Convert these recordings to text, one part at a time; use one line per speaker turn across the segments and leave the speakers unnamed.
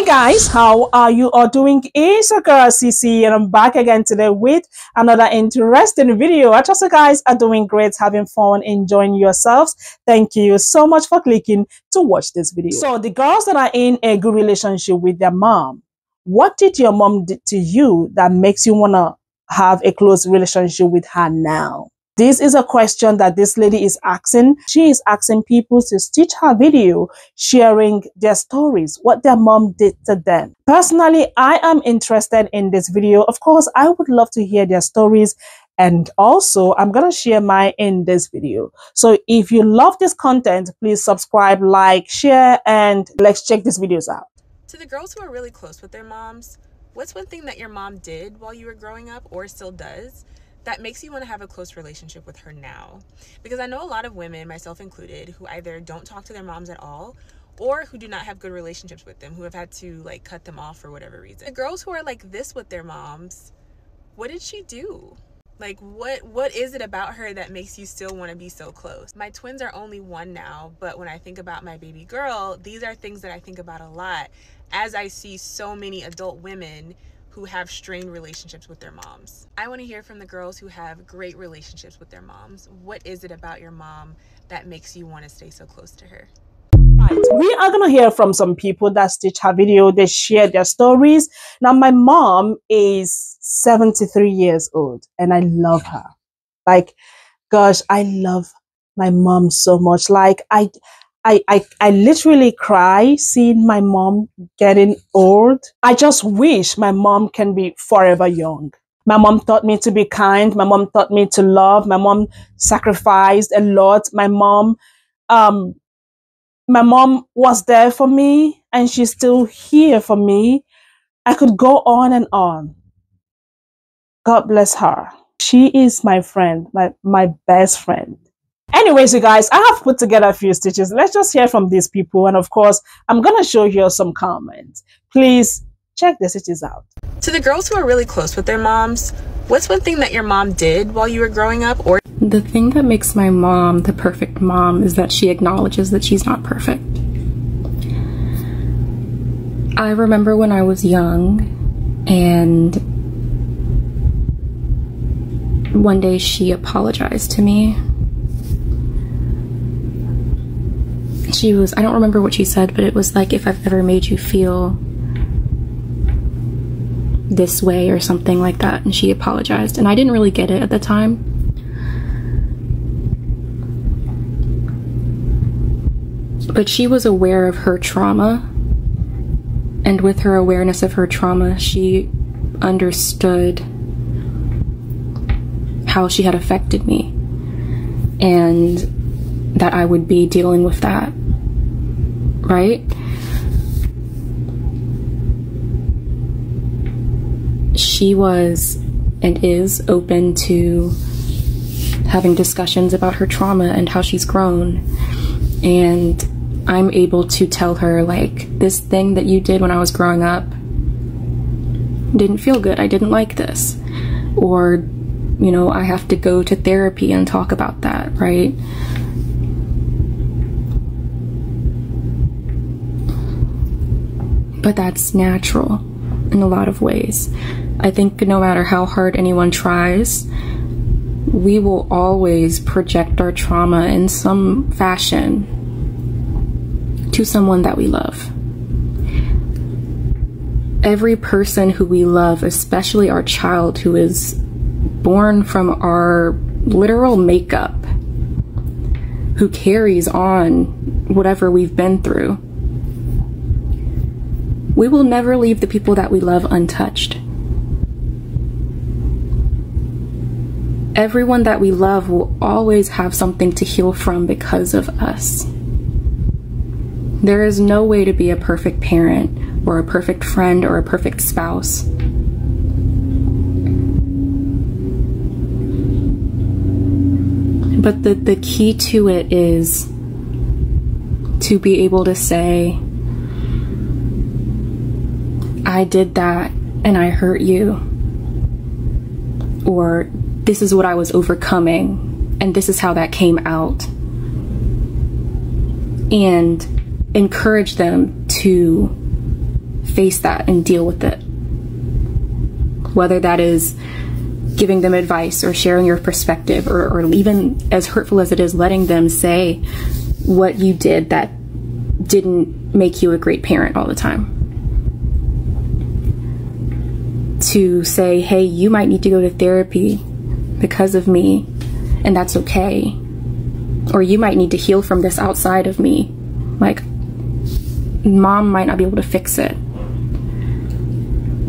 Hey guys, how are you all doing? It's your girl CC and I'm back again today with another interesting video. I trust you guys are doing great, having fun, enjoying yourselves. Thank you so much for clicking to watch this video. So the girls that are in a good relationship with their mom, what did your mom do to you that makes you want to have a close relationship with her now? This is a question that this lady is asking. She is asking people to stitch her video, sharing their stories, what their mom did to them. Personally, I am interested in this video. Of course, I would love to hear their stories. And also, I'm going to share mine in this video. So if you love this content, please subscribe, like, share, and let's check these videos out.
To the girls who are really close with their moms, what's one thing that your mom did while you were growing up or still does that makes you want to have a close relationship with her now? Because I know a lot of women, myself included, who either don't talk to their moms at all or who do not have good relationships with them, who have had to like cut them off for whatever reason. The girls who are like this with their moms, what did she do? Like what is it about her that makes you still want to be so close? My twins are only one now, but when I think about my baby girl, these are things that I think about a lot as I see so many adult women who have strained relationships with their moms. I want to hear from the girls who have great relationships with their moms. What is it about your mom that makes you want to stay so close to her?
Right. We are going to hear from some people that stitch her video. They share their stories. Now, my mom is 73 years old and I love her. Like, gosh, I love my mom so much. Like, I literally cry seeing my mom getting old. I just wish my mom can be forever young. My mom taught me to be kind. My mom taught me to love. My mom sacrificed a lot. My mom was there for me and she's still here for me. I could go on and on. God bless her. She is my friend, my best friend. Anyways, you guys, I have put together a few stitches. Let's just hear from these people. And of course, I'm going to show you some comments. Please check the stitches out.
To the girls who are really close with their moms, what's one thing that your mom did while you were growing up? Or
the thing that makes my mom the perfect mom is that she acknowledges that she's not perfect. I remember when I was young and one day she apologized to me. I don't remember what she said, but it was like, if I've ever made you feel this way or something like that, and she apologized. And I didn't really get it at the time. But she was aware of her trauma, and with her awareness of her trauma, she understood how she had affected me, and that I would be dealing with that. Right? She was and is open to having discussions about her trauma and how she's grown. And I'm able to tell her, like, this thing that you did when I was growing up didn't feel good. I didn't like this. Or, you know, I have to go to therapy and talk about that, right? But that's natural in a lot of ways. I think no matter how hard anyone tries, we will always project our trauma in some fashion to someone that we love. Every person who we love, especially our child who is born from our literal makeup, who carries on whatever we've been through, we will never leave the people that we love untouched. Everyone that we love will always have something to heal from because of us. There is no way to be a perfect parent or a perfect friend or a perfect spouse. But the key to it is to be able to say, I did that and I hurt you. Or this is what I was overcoming and this is how that came out. And encourage them to face that and deal with it. Whether that is giving them advice or sharing your perspective, or even as hurtful as it is, letting them say what you did that didn't make you a great parent all the time. To say, hey, you might need to go to therapy because of me, and that's okay. Or you might need to heal from this outside of me. Like, mom might not be able to fix it,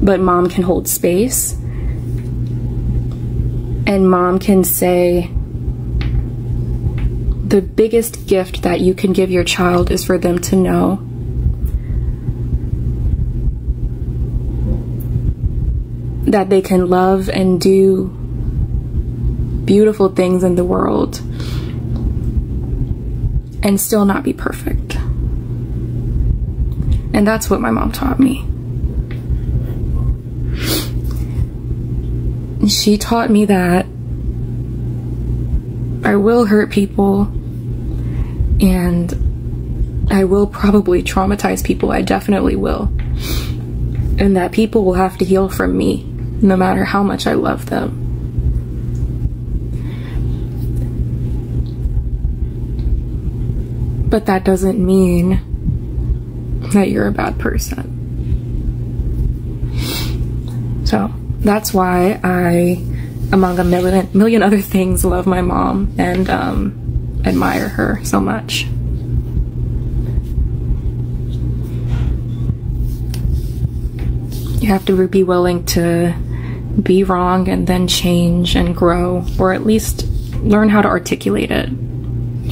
but mom can hold space, and mom can say, the biggest gift that you can give your child is for them to know that they can love and do beautiful things in the world and still not be perfect. And that's what my mom taught me. She taught me that I will hurt people, and I will probably traumatize people. I definitely will. And that people will have to heal from me, no matter how much I love them. But that doesn't mean that you're a bad person. So that's why I, among a million other things, love my mom and admire her so much. You have to be willing to be wrong and then change and grow, or at least learn how to articulate it.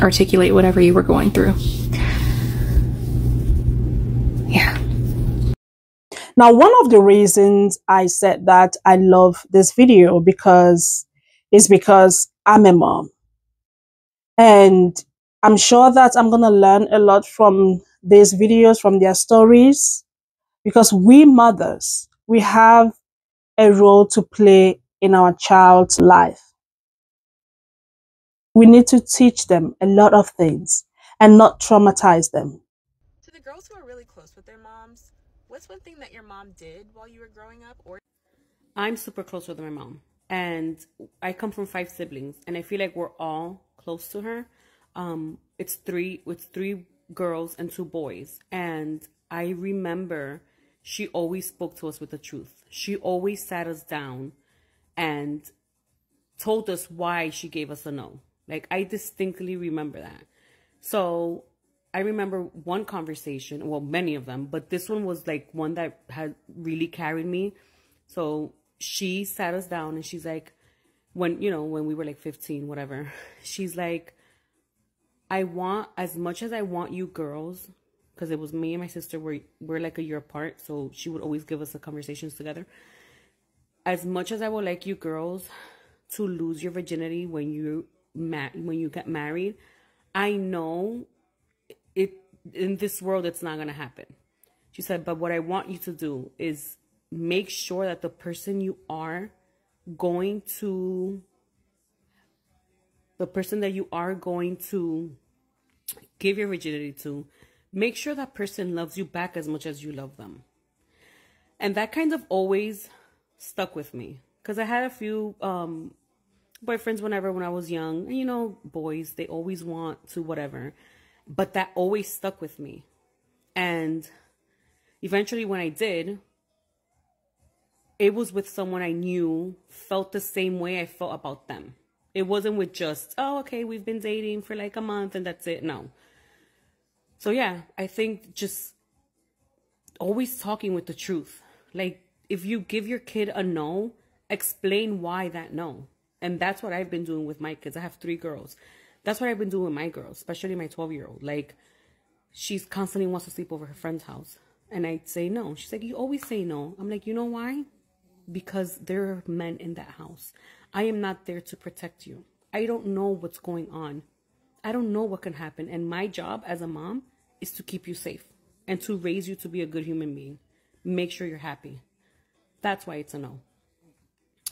Articulate whatever you were going through. Yeah.
Now, one of the reasons I said that I love this video because I'm a mom. And I'm sure that I'm going to learn a lot from these videos, from their stories, because we mothers, we have a role to play in our child's life. We need to teach them a lot of things and not traumatize them.
To the girls who are really close with their moms, what's one thing that your mom did while you were growing up? Or
I'm super close with my mom, and I come from 5 siblings, and I feel like we're all close to her. It's three girls and 2 boys, and I remember she always spoke to us with the truth. She always sat us down and told us why she gave us a no. Like, I distinctly remember that. So I remember one conversation, well, many of them, but this one was like one that had really carried me. So she sat us down and she's like, when we were like 15, whatever, she's like, as much as I want you girls, because it was me and my sister, we're like a year apart, so she would always give us the conversations together. As much as I would like you girls to lose your virginity when you get married, I know it in this world it's not gonna happen. She said, but what I want you to do is make sure that the person that you are going to give your virginity to, make sure that person loves you back as much as you love them. And that kind of always stuck with me, because I had a few boyfriends when I was young, and boys, they always want to whatever, but that always stuck with me. And eventually when I did, it was with someone I knew felt the same way I felt about them. It wasn't with just, oh, okay, we've been dating for like a month and that's it. No. So yeah, I think just always talking with the truth. Like, if you give your kid a no, explain why that no. And that's what I've been doing with my kids. I have 3 girls. That's what I've been doing with my girls, especially my 12-year-old. Like, she's constantly wants to sleep over her friend's house. And I say no. She's like, you always say no. I'm like, you know why? Because there are men in that house. I am not there to protect you. I don't know what's going on. I don't know what can happen. And my job as a mom is to keep you safe and to raise you to be a good human being. Make sure you're happy. That's why it's a no.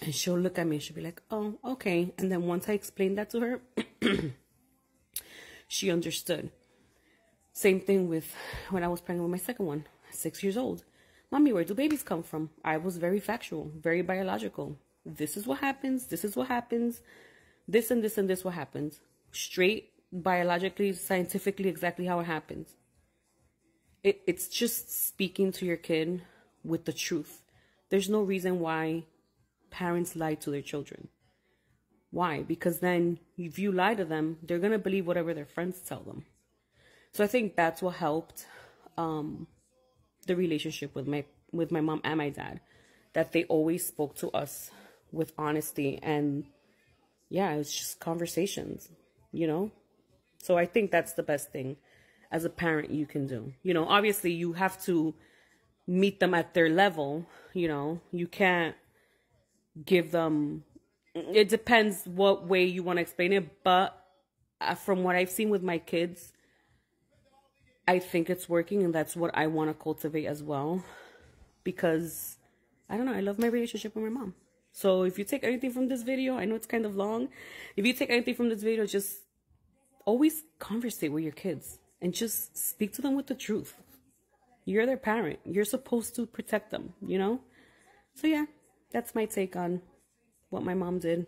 And she'll look at me and she'll be like, oh, okay. And then once I explained that to her, she understood. Same thing with when I was pregnant with my second one, 6 years old. Mommy, where do babies come from? I was very factual, very biological. This is what happens. This is what happens. This and this and this what happens. Straight, biologically, scientifically, exactly how it happens. It's just speaking to your kid with the truth. There's no reason why parents lie to their children. Why? Because then if you lie to them, they're going to believe whatever their friends tell them. So I think that's what helped the relationship with my mom and my dad, that they always spoke to us with honesty, and yeah, it's just conversations, you know? So I think that's the best thing as a parent you can do. You know, obviously you have to meet them at their level, you know? You can't give them, it depends what way you want to explain it, but from what I've seen with my kids, I think it's working, and that's what I want to cultivate as well, because I don't know, I love my relationship with my mom. So if you take anything from this video, I know it's kind of long. If you take anything from this video, just always conversate with your kids and just speak to them with the truth. You're their parent. You're supposed to protect them, you know? So yeah, that's my take on what my mom did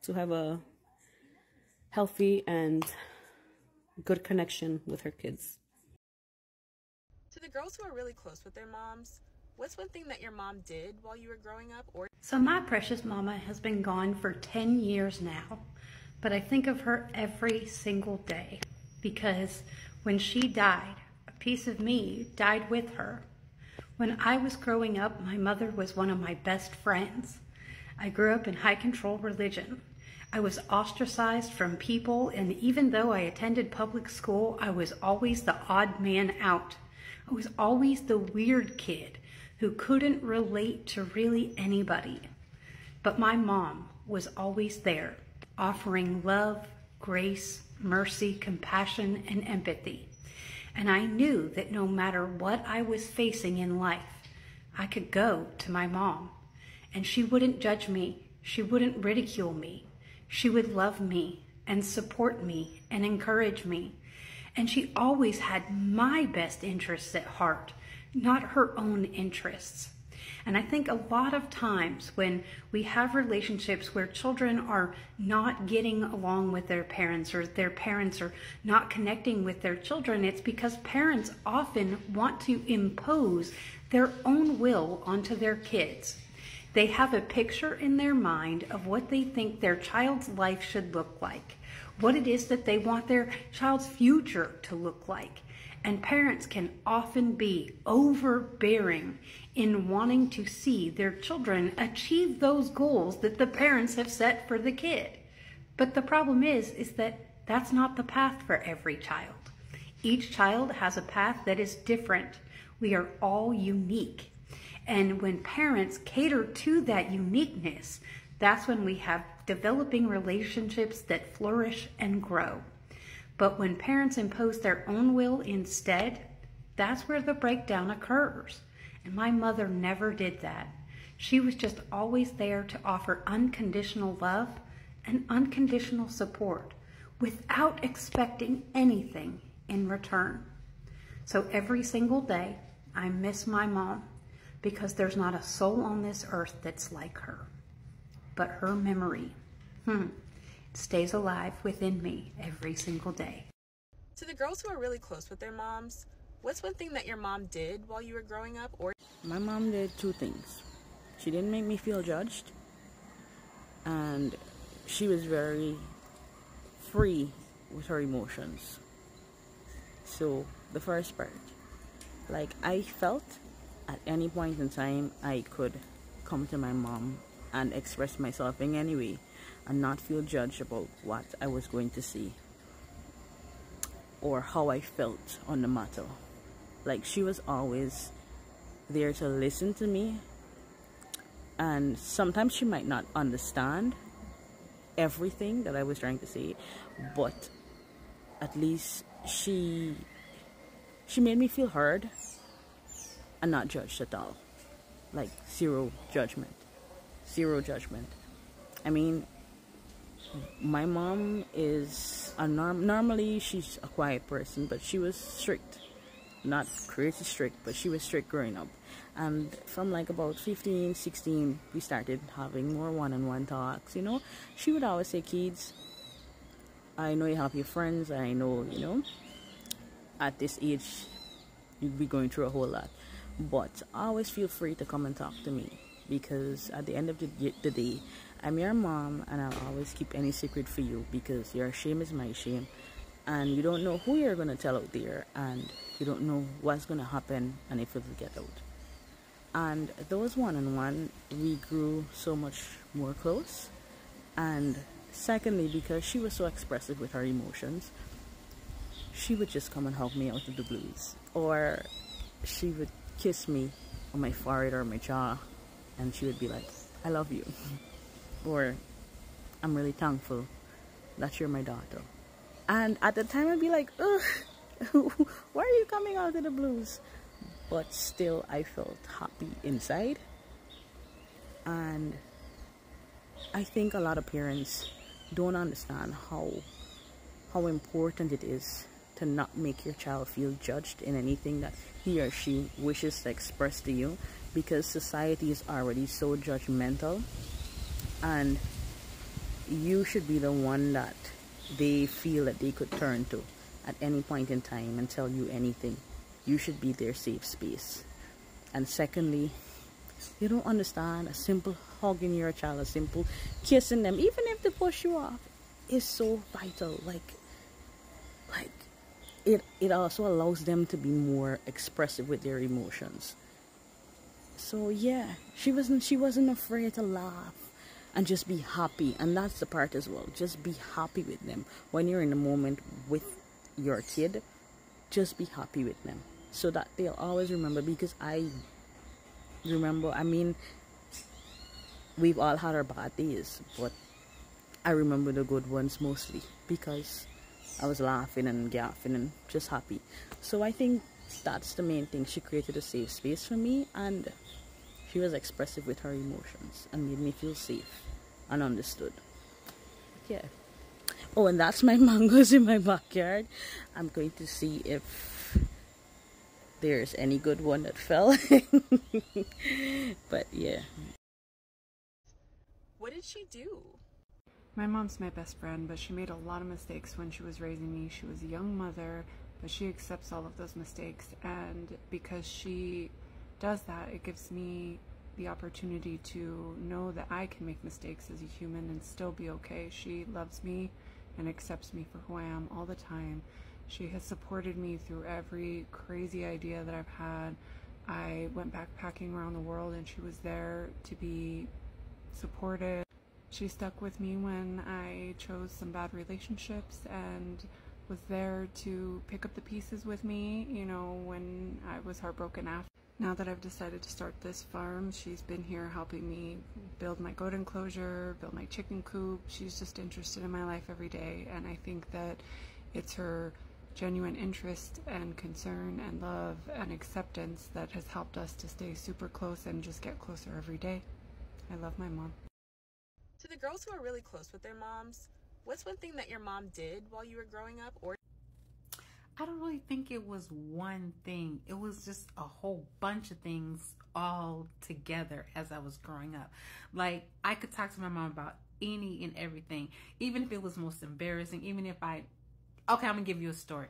to have a healthy and good connection with her kids.
To the girls who are really close with their moms, what's one thing that your mom did while you were growing up?
So my precious mama has been gone for 10 years now, but I think of her every single day, because when she died, a piece of me died with her. When I was growing up, my mother was one of my best friends. I grew up in high control religion. I was ostracized from people, and even though I attended public school, I was always the odd man out. I was always the weird kid who couldn't relate to really anybody. But my mom was always there, offering love, grace, mercy, compassion, and empathy. And I knew that no matter what I was facing in life, I could go to my mom, and she wouldn't judge me. She wouldn't ridicule me. She would love me and support me and encourage me. And she always had my best interests at heart, not her own interests. And I think a lot of times when we have relationships where children are not getting along with their parents, or their parents are not connecting with their children, it's because parents often want to impose their own will onto their kids. They have a picture in their mind of what they think their child's life should look like, what it is that they want their child's future to look like. And parents can often be overbearing in wanting to see their children achieve those goals that the parents have set for the kid. But the problem is that that's not the path for every child. Each child has a path that is different. We are all unique. And when parents cater to that uniqueness, that's when we have developing relationships that flourish and grow. But when parents impose their own will instead, that's where the breakdown occurs. And my mother never did that. She was just always there to offer unconditional love and unconditional support without expecting anything in return. So every single day, I miss my mom, because there's not a soul on this earth that's like her. But her memory, stays alive within me every single day.
To the girls who are really close with their moms, what's one thing that your mom did while you were growing up?
My mom did two things. She didn't make me feel judged, and she was very free with her emotions. So the first part, like, I felt at any point in time I could come to my mom and express myself in any way and not feel judged about what I was going to see or how I felt on the matter. Like, she was always there to listen to me, and sometimes she might not understand everything that I was trying to say, but at least she made me feel heard and not judged at all. Like, zero judgment. I mean, my mom is normally she's a quiet person, but she was strict. not crazy strict, but she was strict growing up. And from like about 15, 16, we started having more one-on-one talks, you know. She would always say, kids, I know you have your friends, I know, you know, at this age, you'd be going through a whole lot. But always feel free to come and talk to me, because at the end of the day, I'm your mom, and I'll always keep any secret for you, because your shame is my shame. And you don't know who you're going to tell out there, and you don't know what's going to happen and if it'll get out. And those one-on-one, we grew so much more close. And secondly, because she was so expressive with her emotions, she would just come and help me out of the blues. Or she would kiss me on my forehead or my jaw, and she would be like, I love you. Or, I'm really thankful that you're my daughter. And at the time I'd be like, ugh, why are you coming out of the blues? But still I felt happy inside. And I think a lot of parents don't understand how important it is to not make your child feel judged in anything that he or she wishes to express to you, because society is already so judgmental, and you should be the one that they feel that they could turn to at any point in time and tell you anything. You should be their safe space. And secondly, you don't understand, a simple hugging your child, a simple kissing them, even if they push you off, is so vital. Like it also allows them to be more expressive with their emotions. So yeah, she wasn't afraid to laugh and just be happy. And that's the part as well. Just be happy with them. When you're in the moment with your kid, just be happy with them, so that they'll always remember. Because I remember, I mean, we've all had our bad days, but I remember the good ones mostly, because I was laughing and gaffing and just happy. So I think that's the main thing. She created a safe space for me, and she was expressive with her emotions and made me feel safe and understood. Yeah. Oh, and that's my mangoes in my backyard. I'm going to see if there's any good one that fell. But yeah.
What did she do?
My mom's my best friend, but she made a lot of mistakes when she was raising me. She was a young mother, but she accepts all of those mistakes, and because she does that, it gives me the opportunity to know that I can make mistakes as a human and still be okay. She loves me and accepts me for who I am all the time. She has supported me through every crazy idea that I've had. I went backpacking around the world, and she was there to be supportive. She stuck with me when I chose some bad relationships, and was there to pick up the pieces with me, you know, when I was heartbroken after. Now that I've decided to start this farm, she's been here helping me build my goat enclosure, build my chicken coop. She's just interested in my life every day, and I think that it's her genuine interest and concern and love and acceptance that has helped us to stay super close and just get closer every day. I love my mom.
To the girls who are really close with their moms, what's one thing that your mom did while you were growing up? Or
I don't really think it was one thing. It was just a whole bunch of things all together as I was growing up. Like, I could talk to my mom about any and everything, even if it was most embarrassing, even if okay, I'm gonna give you a story.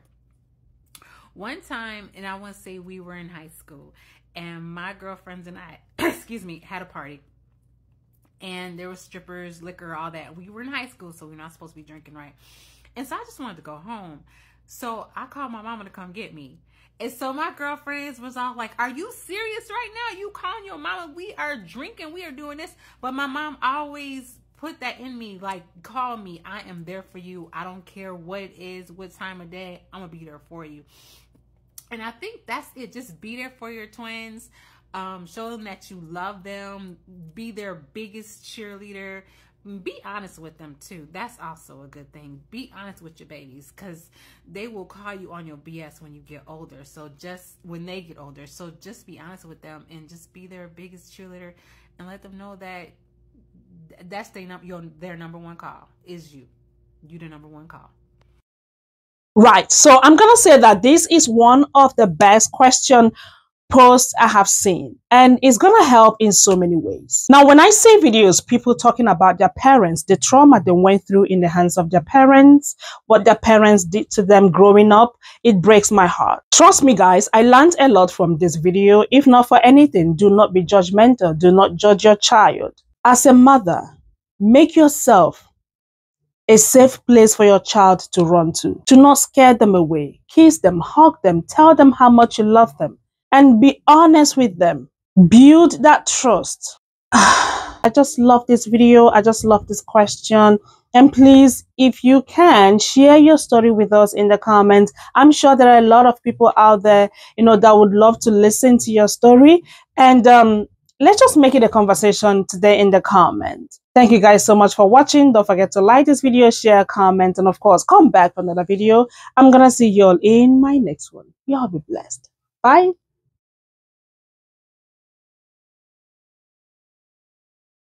One time, and I want to say we were in high school, and my girlfriends and I, excuse me, had a party. And there was strippers, liquor, all that. We were in high school, so we're not supposed to be drinking, right? And so I just wanted to go home. So I called my mama to come get me. And so my girlfriends was all like, are you serious right now? You calling your mama? We are drinking. We are doing this. But my mom always put that in me, like, call me. I am there for you. I don't care what it is, what time of day. I'm going to be there for you. And I think that's it. Just be there for your twins. Show them that you love them. Be their biggest cheerleader. Be honest with them too. That's also a good thing. Be honest with your babies, because they will call you on your BS when you get older. So just when they get older. So just be honest with them and just be their biggest cheerleader, and let them know that that's their number one call is you. You the number one call.
Right. So I'm going to say that this is one of the best question posts I have seen, and it's going to help in so many ways. Now, when I see videos, people talking about their parents, the trauma they went through in the hands of their parents, what their parents did to them growing up, it breaks my heart. Trust me, guys, I learned a lot from this video. If not for anything, do not be judgmental. Do not judge your child. As a mother, make yourself a safe place for your child to run to. Do not scare them away. Kiss them, hug them, tell them how much you love them, and be honest with them. Build that trust. I just love this video. I just love this question. And please, if you can, share your story with us in the comments. I'm sure there are a lot of people out there, that would love to listen to your story. And let's just make it a conversation today in the comments. Thank you guys so much for watching. Don't forget to like this video, share, comment, and of course, come back for another video. I'm gonna see you all in my next one. Y'all be blessed. Bye.